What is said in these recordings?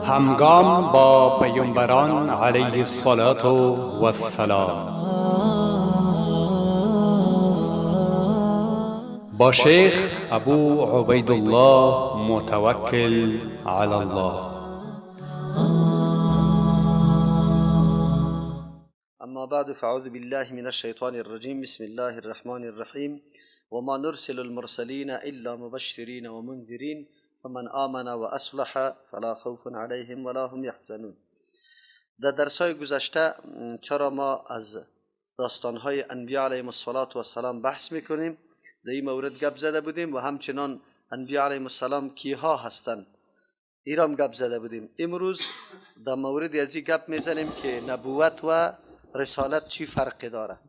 همگام با پیامبران علیه الصلاة و السلام، با شیخ ابو عبیدالله متوکل علی الله. اما بعد فاعوذ بالله من الشیطان الرجیم. بسم الله الرحمن الرحیم. وما نرسل المرسلین الا مبشرین و منذرین فمن آمن و اصلح فلا خوف علیهم ولا هم یحزنون. در درس‌های گذشته چرا ما از داستان‌های انبیاء علیهم السلام بحث میکنیم، در این مورد گپ زده بودیم و همچنان انبیاء علیهم السلام کیها هستند ایرام گپ زده بودیم. امروز در مورد از این گپ میزنیم که نبوت و رسالت چی فرق داره،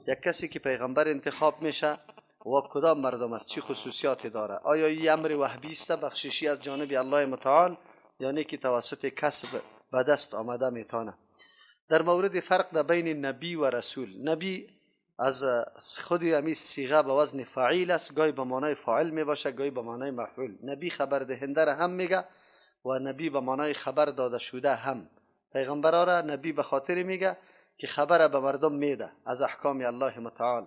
یک کسی که پیغمبر انتخاب میشه و کدام مردم است، چی خصوصیات داره، آیا این امر وحی است، بخششی از جانب الله متعال، یعنی که توسط کسب به دست آمده میتونه. در مورد فرق در بین نبی و رسول، نبی از خود امی صیغه به وزن فاعل است، گاهی به معنای فاعل می باشه، گاهی به معنای مفعول. نبی خبر دهنده را هم میگه و نبی به معنای خبر داده شده هم. پیغمبرا را نبی به خاطر میگه که خبر به مردم میده از احکام الله متعال،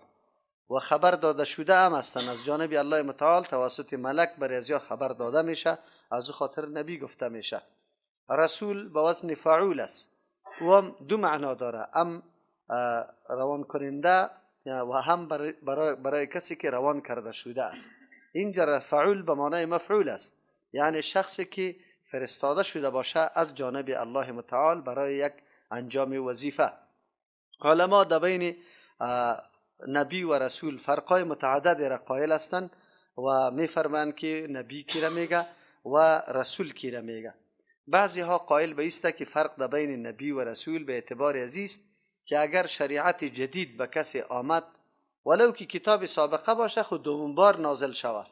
و خبر داده شده هم هستند از جانب الله متعال، توسط ملک برای ازیا خبر داده میشه، از خاطر نبی گفته میشه. رسول به وزن فاعول است و هم دو معنا داره، هم روان کننده و هم برای کسی که روان کرده شده است. اینجا فاعول به معنای مفعول است، یعنی شخصی که فرستاده شده باشه از جانب الله متعال برای یک انجام وظیفه. علما در بین نبی و رسول فرقای متعدد را قائل هستند و میفرمایند که نبی کی را میگه و رسول کی را میگه. بعضی ها قائل به است که فرق در بین نبی و رسول به اعتبار است که اگر شریعت جدید به کسی آمد، ولو که کتاب سابقه باشه، خود دوم بار نازل شود،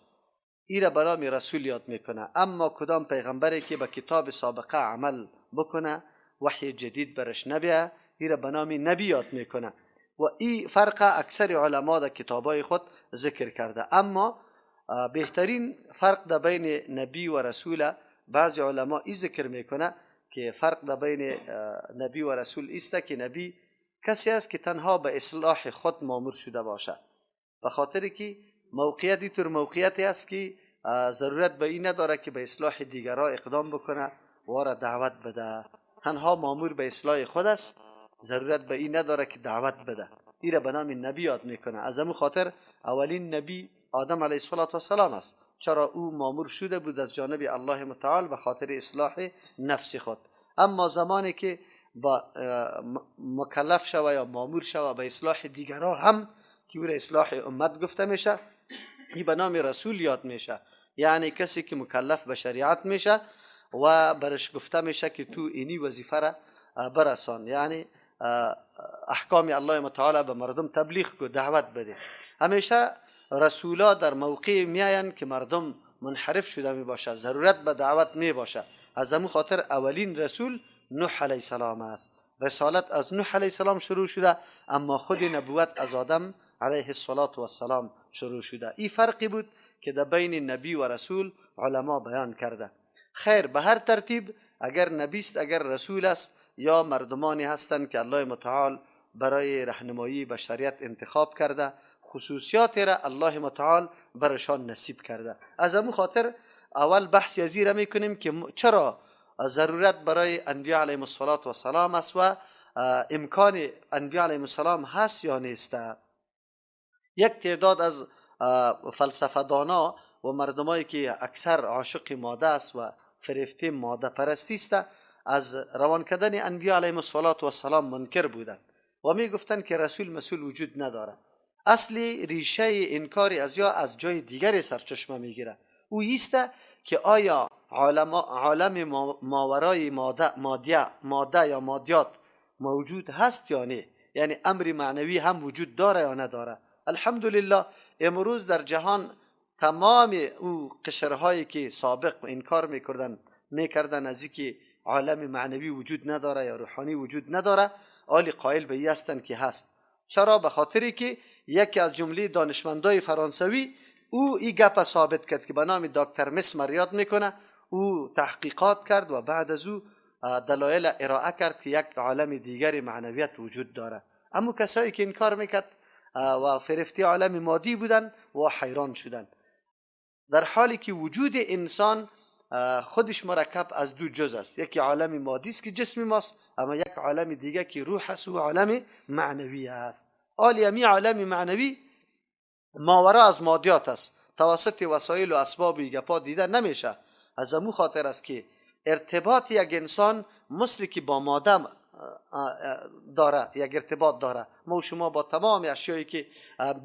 این را به نام رسول یاد میکنه. اما کدام پیغمبری که به کتاب سابقه عمل بکنه، وحی جدید برش نبیه، این را به نام نبی یاد میکنه. و این فرق اکثر علما در کتابای خود ذکر کرده. اما بهترین فرق در بین نبی و رسول، بعضی علما این ذکر میکنه که فرق در بین نبی و رسول است که نبی کسی است که تنها به اصلاح خود مامور شده باشه، به خاطر که موقعیتی طور موقعیتی است که ضرورت به این نداره که به اصلاح دیگرها اقدام بکنه و را دعوت بده، تنها مامور به اصلاح خود است، ضرورت به این نداره که دعوت بده. این را به نام نبی یاد میکنه. از همون خاطر اولین نبی آدم علیه السلام است، چرا او مامور شده بود از جانب الله متعال به خاطر اصلاح نفس خود. اما زمانی که با مکلف شوه یا مامور شوه به اصلاح دیگرها هم، که او را اصلاح امت گفته میشه، این به نام رسول یاد میشه. یعنی کسی که مکلف به شریعت میشه و برش گفته میشه که تو اینی وظیفه را برسان، یعنی احکام الله متعال به مردم تبلیغ کو، دعوت بده. همیشه رسولا در موقع میاین که مردم منحرف شده می باشه، ضرورت به دعوت می باشه. از همون خاطر اولین رسول نوح علیه السلام است. رسالت از نوح علیه السلام شروع شده، اما خود نبوت از آدم علیه السلام شروع شده. این فرقی بود که در بین نبی و رسول علما بیان کرده. خیر، به هر ترتیب اگر نبی است اگر رسول است، یا مردمانی هستند که الله متعال برای راهنمایی به شریعت انتخاب کرده، خصوصیات را الله متعال برشان نصیب کرده. از همون خاطر اول بحث از این را میکنیم که چرا ضرورت برای انبیاء علیهم السلام است و امکان انبیاء علیهم السلام هست یا نیست. یک تعداد از فلسفه دانا و مردمایی که اکثر عاشق ماده است و فریفته ماده پرستی است، از روان کردن انبیاء علیهم السلام منکر بودند و می گفتند که رسول مسئول وجود نداره. اصلی ریشه انکاری از جای دیگری سرچشمه میگیره. او است که آیا عالم ماورای ماده یا مادیات موجود هست یا نه، یعنی امر معنوی هم وجود داره یا نداره. الحمدلله امروز در جهان تمام او قشرهایی که سابق انکار میکردن از اینکه عالم معنوی وجود نداره یا روحانی وجود نداره، آلی قائل به این هستند که هست. چرا؟ به خاطری که یکی از جمله دانشمندای فرانسوی او این گپ ثابت کرد که به نام دکتر مسمر یاد میکنه. او تحقیقات کرد و بعد از او دلایل ارائه کرد که یک عالم دیگری معنویت وجود داره. اما کسایی که انکار میکرد و فرفتی عالم مادی بودن و حیران شدن، در حالی که وجود انسان خودش مرکب از دو جز است. یکی عالم مادی است که جسم ماست، اما یک عالم دیگه که روح است و عالم معنوی است. عالمی عالم معنوی ماورا از مادیات است، توسط وسایل و اسباب گپا دیده نمیشه. از امو خاطر است که ارتباط یک انسان مثل که با ماده داره، یک ارتباط داره. ما و شما با تمام اشیایی که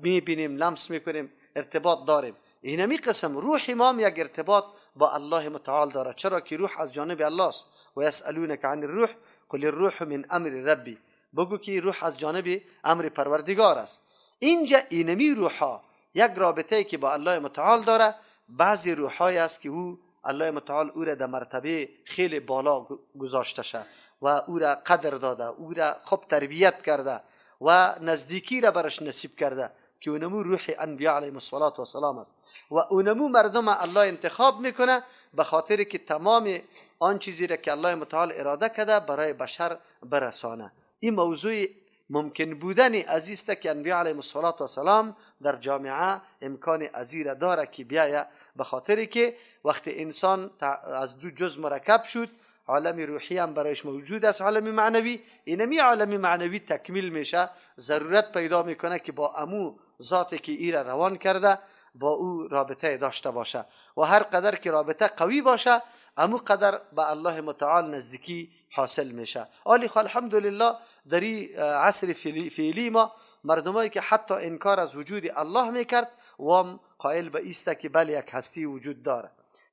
میبینیم لمس میکنیم ارتباط داریم. اینمی قسم روح ما یک ارتباط با الله متعال داره، چرا که روح از جانب الله است. و یسالونک عن الروح قل الروح من امر ربی، بگو که روح از جانب امر پروردگار است. اینجا اینمی روحا یک رابطه که با الله متعال داره. بعضی روحای است که او الله متعال او را در مرتبه خیلی بالا گذاشته شه و او را قدر داده، او را خوب تربیت کرده و نزدیکی را برش نصیب کرده، که اونمو روح انبیاء علیهم السلام است. و اونمو مردم الله انتخاب میکنه به خاطر که تمام آن چیزی را که الله متعال اراده کرده برای بشر برسانه. این موضوع ممکن بودن عزیزت که انبیاء علیهم السلام در جامعه امکان عزیره داره که بیایه، به خاطر که وقتی انسان از دو جز مرکب شد، عالم روحی هم برایش موجود است، عالم معنوی. اینمی عالم معنوی تکمیل میشه، ضرورت پیدا میکنه که با امو ذاتی که ایره روان کرده با او رابطه داشته باشه و هر قدر که رابطه قوی باشه امو قدر به الله متعال نزدیکی حاصل میشه. آلی الحمدلله در این عصر فعلی ما مردمایی که حتی انکار از وجود الله میکرد و قائل به ایسته که بله یک هستی وجود داره.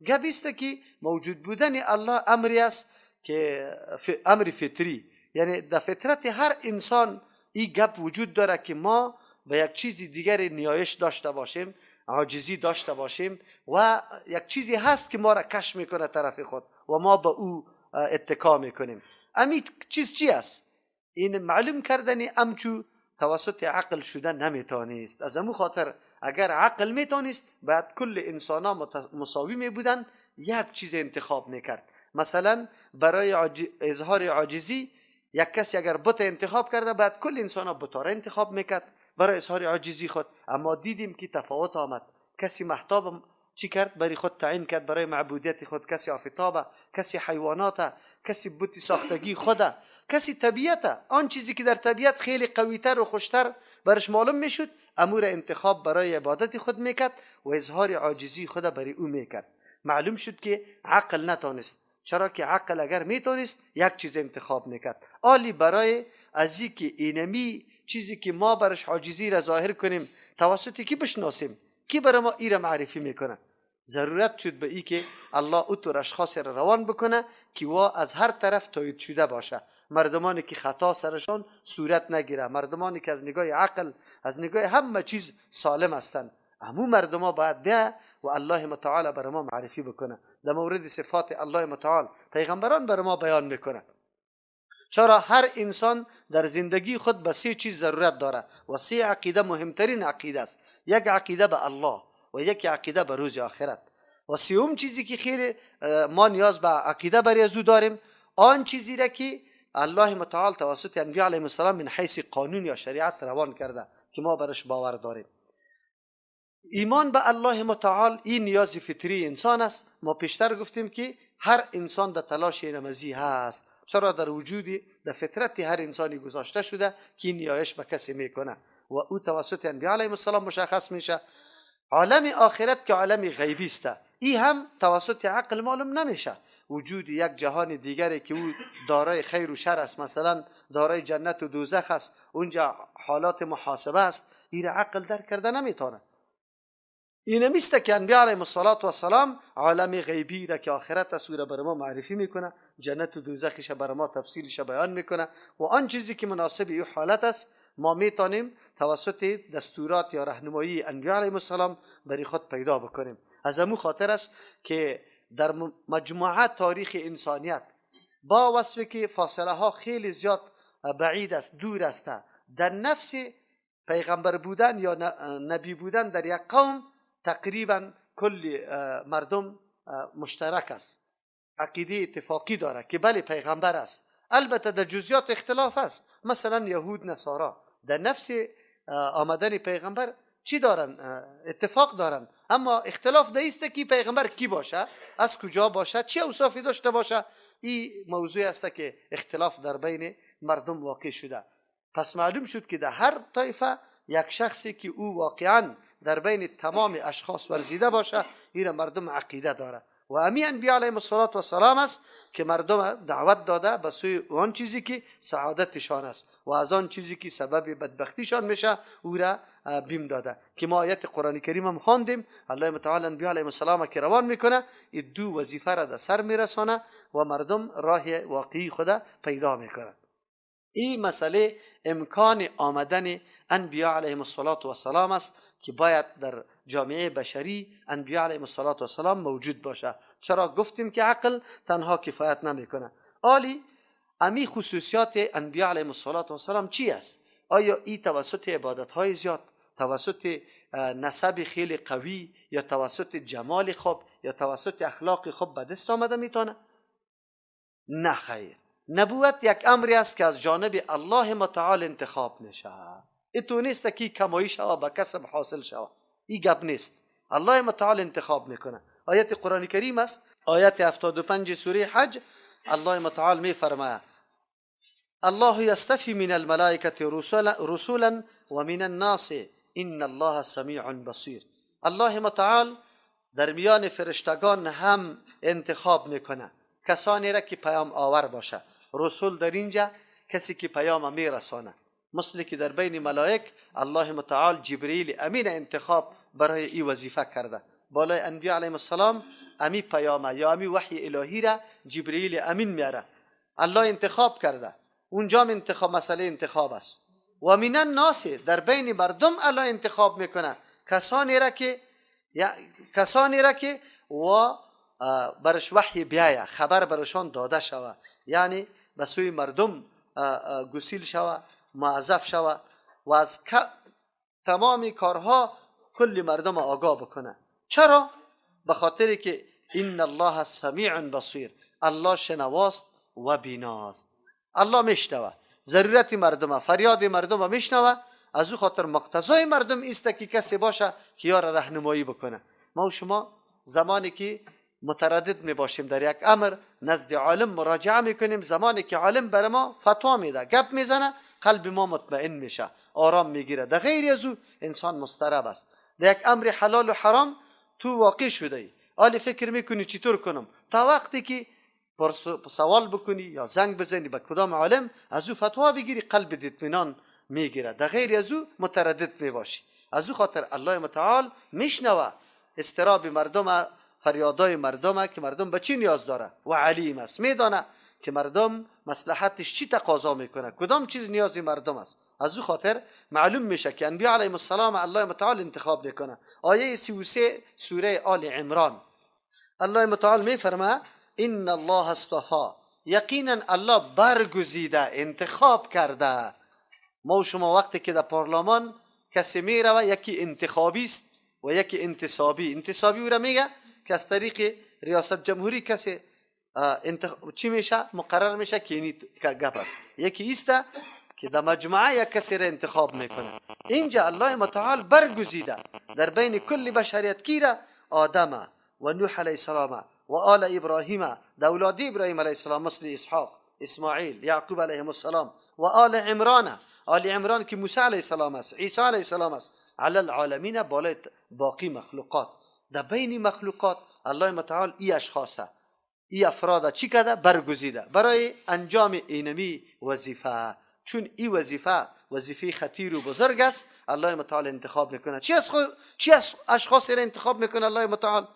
گپ ایسته که موجود بودن الله امری است که امر فطری، یعنی در فطرت هر انسان این گپ وجود داره که ما به یک چیز دیگر نیایش داشته باشیم، عاجزی داشته باشیم و یک چیزی هست که ما را کش میکنه طرف خود و ما به او اتکا میکنیم. امی چیز چی است؟ این معلوم کردنی امچو توسط عقل شده نمیتونیست. از امو خاطر اگر عقل میتونیست بعد کل انسان ها مساوی میبودن، یک چیز انتخاب میکرد. مثلا برای اظهار عاجزی یک کسی اگر بت انتخاب کرده بعد کل انسان ها بتاره انتخاب میکرد برای اظهار عاجزی خود. اما دیدیم که تفاوت آمد. کسی محتاب چی کرد؟ برای خود تعیین کرد برای معبودیت خود. کسی آفتابه، کسی حیواناته، کسی بت ساختگی خوده، کسی طبیعته. آن چیزی که در طبیعت خیلی قویتر و خوشتر برش معلوم میشد امور انتخاب برای عبادت خود میکرد و اظهار عاجزی خود برای او میکرد. معلوم شد که عقل نتونست، چرا که عقل اگر میتونست یک چیز انتخاب میکرد. آلی برای ازی که اینمی چیزی که ما برش عاجزی را ظاهر کنیم توسط کی بشناسیم؟ کی برای ما ای را معرفی میکنه؟ ضرورت شد به ای که الله اطور اشخاص را روان بکنه که وا از هر طرف تایید شده باشه. مردمانی که خطا سرشان صورت نگیره، مردمانی که از نگاه عقل، از نگاه همه چیز سالم هستند، همون مردما باید بیا و الله متعال برای ما معرفی بکنه. در مورد صفات الله متعال پیغمبران برای ما بیان میکنه. چرا هر انسان در زندگی خود به سه چیز ضرورت داره و سه عقیده مهمترین عقیده است. یک عقیده به الله و یک عقیده به روز آخرت و سوم چیزی که خیلی ما نیاز به عقیده برای ازو داریم، آن چیزی را که الله متعال توسط انبیاء علیهم السلام من حیث قانون یا شریعت روان کرده که ما برش باور داریم. ایمان به الله متعال این نیاز فطری انسان است. ما پیشتر گفتیم که هر انسان در تلاش نمازی هست، چرا در وجودی در فطرت هر انسانی گذاشته شده که این نیایش به کسی میکنه و او توسط انبیاء علیهم السلام مشخص میشه. عالم آخرت که عالم غیبی است، این هم توسط عقل معلوم نمیشه. وجود یک جهان دیگری که او دارای خیر و شر است، مثلا دارای جنت و دوزخ است، اونجا حالات محاسبه است، این عقل درک کرده نمیتونه. این میسته که انبیاء علیهم السلام عالم غیبی را که آخرت است او را برای ما معرفی میکنه، جنت و دوزخش برای ما تفصیلش بیان میکنه و آن چیزی که مناسب این حالت است ما میتونیم توسط دستورات یا راهنمایی انبیاء علیهم السلام برای خود پیدا بکنیم. از همون خاطر است که در مجموعه تاریخ انسانیت با وصفی که فاصله ها خیلی زیاد بعید است، دور است، در نفس پیغمبر بودن یا نبی بودن در یک قوم تقریبا کل مردم مشترک است. عقیده اتفاقی داره که بله پیغمبر است. البته در جزئیات اختلاف است. مثلا یهود نصارا در نفس آمدن پیغمبر چی دارن؟ اتفاق دارن، اما اختلاف در است که پیغمبر کی باشه، از کجا باشه، چه اوصافی داشته باشه. این موضوع است که اختلاف در بین مردم واقع شده. پس معلوم شد که در هر طایفه یک شخصی که او واقعا در بین تمام اشخاص ورزیده باشه، این مردم عقیده داره و امی انبیاء علیهم السلام است که مردم دعوت داده به سوی آن چیزی که سعادتشان است و از آن چیزی که سبب بدبختیشان میشه او را بیم داده. که ما آیت قرآن کریم هم خواندیم، الله متعال انبیاء علیهم السلام که روان میکنه، این دو وظیفه را در سر میرسانه و مردم راه واقعی خود پیدا میکنه. این مسئله امکان آمدن انبیاء علیهم السلام است که باید در جامعه بشری انبیاء علیهم السلام موجود باشه. چرا گفتیم که عقل تنها کفایت نمیکنه؟ آلی امی خصوصیات انبیاء علیهم السلام چی است؟ آیا این توسط عبادت های زیاد، توسط نسب خیلی قوی، یا توسط جمال خوب، یا توسط اخلاق خوب به دست آمده میتونه؟ نه خیر. نبوت یک امری است که از جانب الله متعال انتخاب میشه. ایتو نیست که کمایی شوه به کسب حاصل شوه، این گپ نیست. الله متعال انتخاب میکنه. آیت قرآن کریم است، آیت 75 سوره حج، الله متعال میفرماید الله یستفی من الملائکه رسولا و من الناس ان الله سمیع بصیر. الله متعال در میان فرشتگان هم انتخاب میکنه کسانی را که پیام آور باشه. رسول در اینجا کسی که پیام میرسانه، مثل که در بین ملائک الله متعال جبریل امین انتخاب برای این وظیفه کرده. بالای انبیاء علیهم السلام امی پیام یا امی وحی الهی را جبریل امین میاره، الله انتخاب کرده. اونجا انتخاب مسئله انتخاب است. و من الناس، در بین مردم الله انتخاب میکنه کسانی را که و برش وحی بیایه، خبر برشان داده شوه، یعنی به سوی مردم گسیل شوه، معذف شوه و از تمام کارها کل مردم آگاه بکنه. چرا؟ به خاطر که ان الله سمیع بصیر، الله شنواست و بیناست. الله میشنوه ضرورت مردم، فریاد مردم میشنوه. از او خاطر مقتضای مردم است که کسی باشه که یار راهنمایی بکنه. ما و شما زمانی که متردد می باشیم در یک امر، نزد عالم مراجعه میکنیم، زمانی که عالم بر ما فتوا میده، گپ میزنه، قلب ما مطمئن میشه، آرام میگیره. در غیر از او انسان مضطرب است. در یک امر حلال و حرام تو واقع شده ای، حالی فکر میکنی چطور کنم، تا وقتی که سوال بکنی یا زنگ بزنی به کدام عالم، از او فتوا بگیری، قلب اطمینان میگیره. در غیر از او متردد میباشی. از او خاطر الله متعال میشنوه استراب مردم، فریادای مردم که مردم به چی نیاز داره و علیم است، میدانه که مردم مصلحتش چی تقاضا میکنه، کدام چیز نیازی مردم است. از او خاطر معلوم میشه که انبیاء علیهم السلام الله متعال انتخاب میکنه. آیه 33 سوره آل عمران الله متعال میفرماید ان الله اصطفى، یقینا الله برگزیده، انتخاب کرده. ما و شما وقتی که در پارلمان کسی میروه، یکی انتخابی است و یکی انتصابی. انتصابی او را میگه که از طریق ریاست جمهوری کسی چی میشه، مقرر میشه که اینی گپ است. یکی است که در مجموعه یک کسی را انتخاب میکنه. اینجا الله متعال برگزیده در بین کل بشریت کی را؟ آدم و نوح علیه السلام و آل ابراهیم، در اولاد ابراهیم علیه السلام مثل اسحاق، اسماعیل، یعقوب علیهم السلام، و آل عمران، آل عمران که موسی علیه السلام است، عیسی علیه السلام است، علی العالمین، بالای باقی مخلوقات. در بین مخلوقات الله متعال ای اشخاصه، ای افراد چی کرده؟ برگزیده برای انجام اینمی وظیفه. چون ای وظیفه خطیر و بزرگ است، الله متعال انتخاب میکنه. چی از اشخاصی را انتخاب میکنه الله متعال؟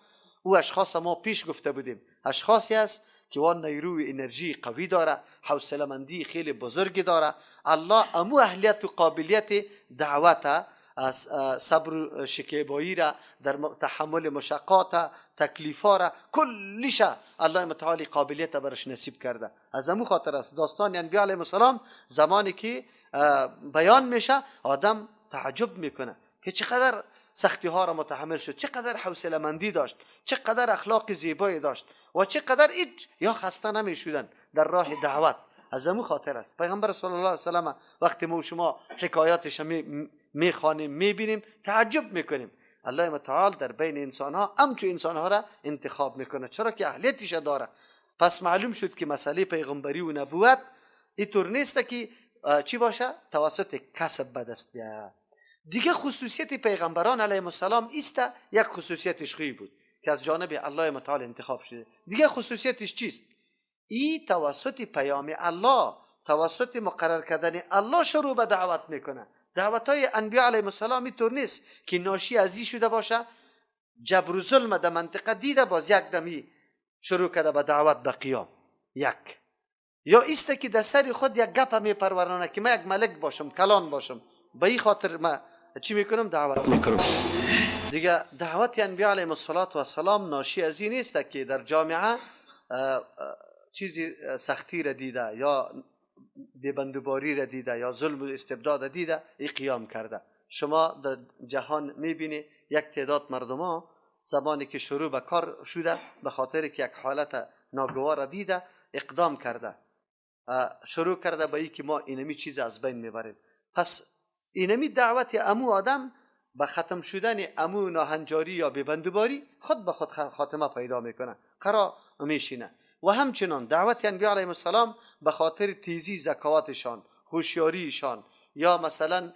او اشخاص ما پیش گفته بودیم، اشخاصی است که وان نیروی انرژی قوی داره، حوصله مندی خیلی بزرگی داره. الله امو اهلیت و قابلیت دعوت، از صبر شکیبایی را، در تحمل مشقات، تکلیفا را، کلیش الله متعال قابلیت برش نصیب کرده. از امو خاطر است داستان انبیاء علیهم السلام زمانی که بیان میشه آدم تعجب میکنه که چقدر سختی ها را متحمل شد، چقدر حوصله مندی داشت، چقدر اخلاق زیبایی داشت و چقدر یا خسته نمی شدن در راه دعوت. از امو خاطر است پیغمبر صلی الله علیه و سلم وقتی ما و شما حکایاتش میخوانیم میبینیم تعجب میکنیم. الله متعال در بین انسان ها همچو انسان ها را انتخاب میکنه، چرا که اهلیتش داره. پس معلوم شد که مسئله پیغمبری و نبوت اینطور نیست که چی باشه توسط کسب به دست بیاد. دیگه خصوصیت پیغمبران علیهم السلام است، یک خصوصیتش خوی بود که از جانب الله متعال انتخاب شده. دیگه خصوصیتش چیست؟ ای توسط پیام الله، توسط مقرر کردن الله شروع به دعوت میکنه. دعوت های انبیاء علیهم السلام اینطور نیست که ناشی از این شده باشه جبر و ظلم در منطقه دیده باز یک دمی شروع کرده به دعوت به قیام. یک یا ایست که در سر خود یک گپ می پرورانه که من یک ملک باشم، کلان باشم، به این خاطر من چی میکنم؟ دعوت میکنم. دیگه دعوت انبیاء علیهم السلام ناشی از این نیست که در جامعه چیزی سختی را دیده یا بیبندوباری را دیده یا ظلم و استبداد را دیده ای قیام کرده. شما در جهان میبینی یک تعداد مردم ها زمانی که شروع به کار شده به خاطر که یک حالت ناگوار را دیده اقدام کرده، شروع کرده به ای که ما اینمی چیز از بین میبریم. پس اینمی دعوت امو آدم به ختم شدن امو ناهنجاری یا بیبندوباری خود به خود خاتمه پیدا میکنه، قرار میشینه. و همچنان دعوت انبیاء علیهم السلام به خاطر تیزی زکواتشان، هوشیاریشان یا مثلا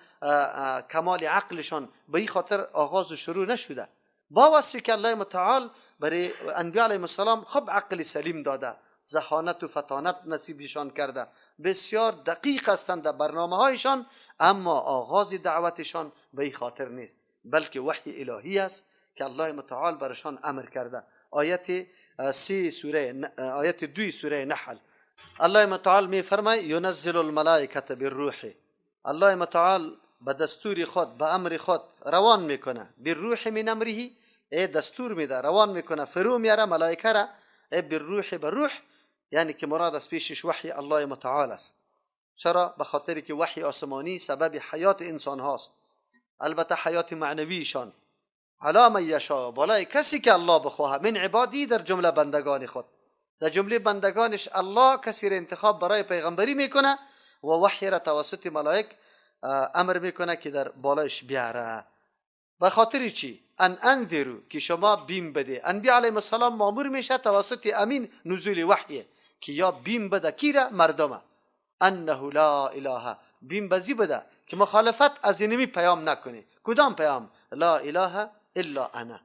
کمال عقلشان به این خاطر آغاز و شروع نشده. با وصفی که الله متعال برای انبیاء علیهم السلام خب عقل سلیم داده، ذهانت و فطانت نصیبشان کرده، بسیار دقیق هستند در برنامه هایشان، اما آغاز دعوتشان به این خاطر نیست بلکه وحی الهی است که الله متعال برشان امر کرده. آیت 2 سوره نحل الله متعال می فرمای ینزل الملائکه بالروح. الله متعال به دستور خود به امر خود روان میکنه، بالروح من امره، دستور میده روان میکنه فرو میاره ملائکه را بالروح، بالروح یعنی که مراد از پیشش وحی الله متعال است. چرا؟ به خاطری که وحی آسمانی سبب حیات انسان هاست، البته حیات معنویشان. علی من یشاء، بالای کسی که الله بخواه، من عبادی در جمله بندگان خود، در جمله بندگانش الله کسی را انتخاب برای پیغمبری میکنه و وحی را توسط ملائک امر میکنه که در بالایش بیاره. به خاطر چی؟ ان انذروا، که شما بیم بده. انبیاء علیهم السلام مامور میشه توسط امین نزول وحی که یا بیم بده کی را؟ مردم. انه لا اله، بیم بزی بده که مخالفت از اینمی پیام نکنه. کدام پیام؟ لا اله الا انا.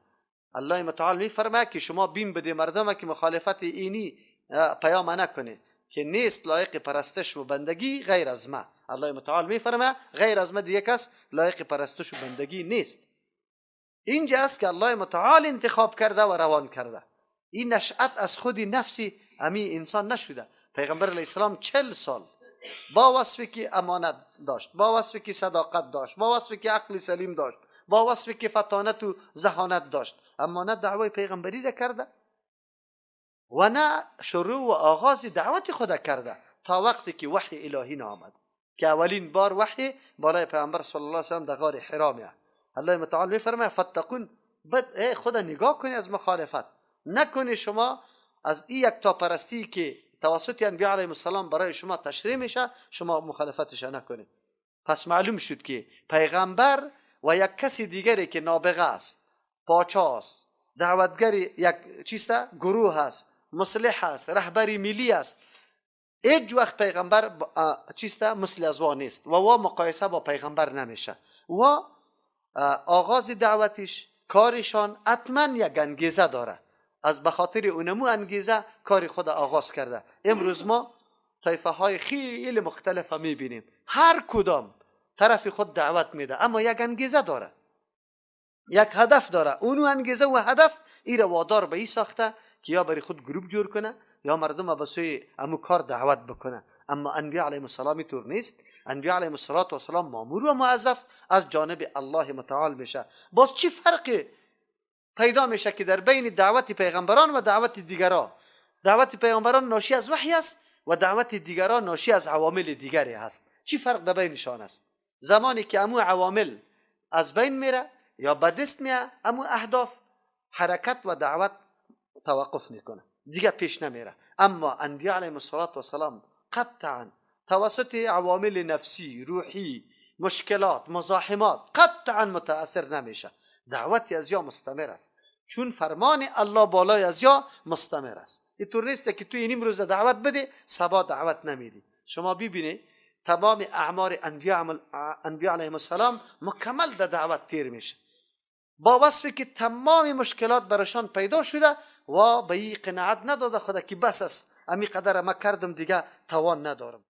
الله متعال می فرماید که شما بیم بده مردم که مخالفت اینی پیام نکنه که نیست لایق پرستش و بندگی غیر از ما. الله متعال می فرماید غیر از ما دیگه کس لایق پرستش و بندگی نیست. اینجا است که الله متعال انتخاب کرده و روان کرده. این نشأت از خود نفسی امی انسان نشده. پیغمبر علیه السلام 40 سال با وصفی که امانت داشت، با وصفی که صداقت داشت، با وصفی که عقل سلیم داشت، با وصفی که فطانت و ذهانت داشت، اما نه دعوی پیغمبری را کرده و نه شروع و آغاز دعوت خود کرده تا وقتی که وحی الهی نآمد، که اولین بار وحی بالای پیغمبر صلی الله علیه و سلم در غار حرا میاد. الله متعال میفرماید فتقون، بد خود نگاه کنی از مخالفت نکنی. شما از این یک تا پرستی که توسط انبیاء علیهم السلام برای شما تشریع میشه شما مخالفتش نکنید. پس معلوم شد که پیغمبر و یک کسی دیگری که نابغه است، پاچا است، دعوتگر یک چیسته گروه است، مصلح است، رهبری ملی است، هیچ وقت پیغمبر چیسته مثل از وا نیست و مقایسه با پیغمبر نمیشه و آغاز دعوتش کارشان حتما یک انگیزه داره. از بخاطر اونمو انگیزه کار خود آغاز کرده. امروز ما طایفه های خیلی مختلف میبینیم، هر کدام طرف خود دعوت میده اما یک انگیزه داره، یک هدف داره. اونو انگیزه و هدف ایره وادار به این ساخته که یا برای خود گروپ جور کنه یا مردم به سوی امو کار دعوت بکنه. اما انبیاء علیهم السلام طور نیست. انبیاء علیهم السلام مامور و موظف از جانب الله متعال میشه. باز چی فرقی پیدا میشه که در بین دعوت پیغمبران و دعوت دیگران؟ دعوت پیغمبران ناشی از وحی است و دعوت دیگران ناشی از عوامل دیگری هست. چی فرق در بینشان است؟ زمانی که امو عوامل از بین میره یا به دست میه اما اهداف حرکت و دعوت توقف میکنه دیگه پیش نمیره. اما انبیاء علیهم السلام قطعا توسط عوامل نفسی، روحی، مشکلات، مزاحمات قطعا متاثر نمیشه. دعوت از یا مستمر است، چون فرمان الله بالای از یا مستمر است. اینطور نیست که تو این امروز دعوت بده صبا دعوت نمیدی. شما ببینید تمام اعمار انبیاء علیهم السلام مکمل در دعوت تیر میشه، با وصفی که تمام مشکلات برشان پیدا شده و به این قناعت نداده خدا که بس است امی قدر ما کردم دیگه توان ندارم.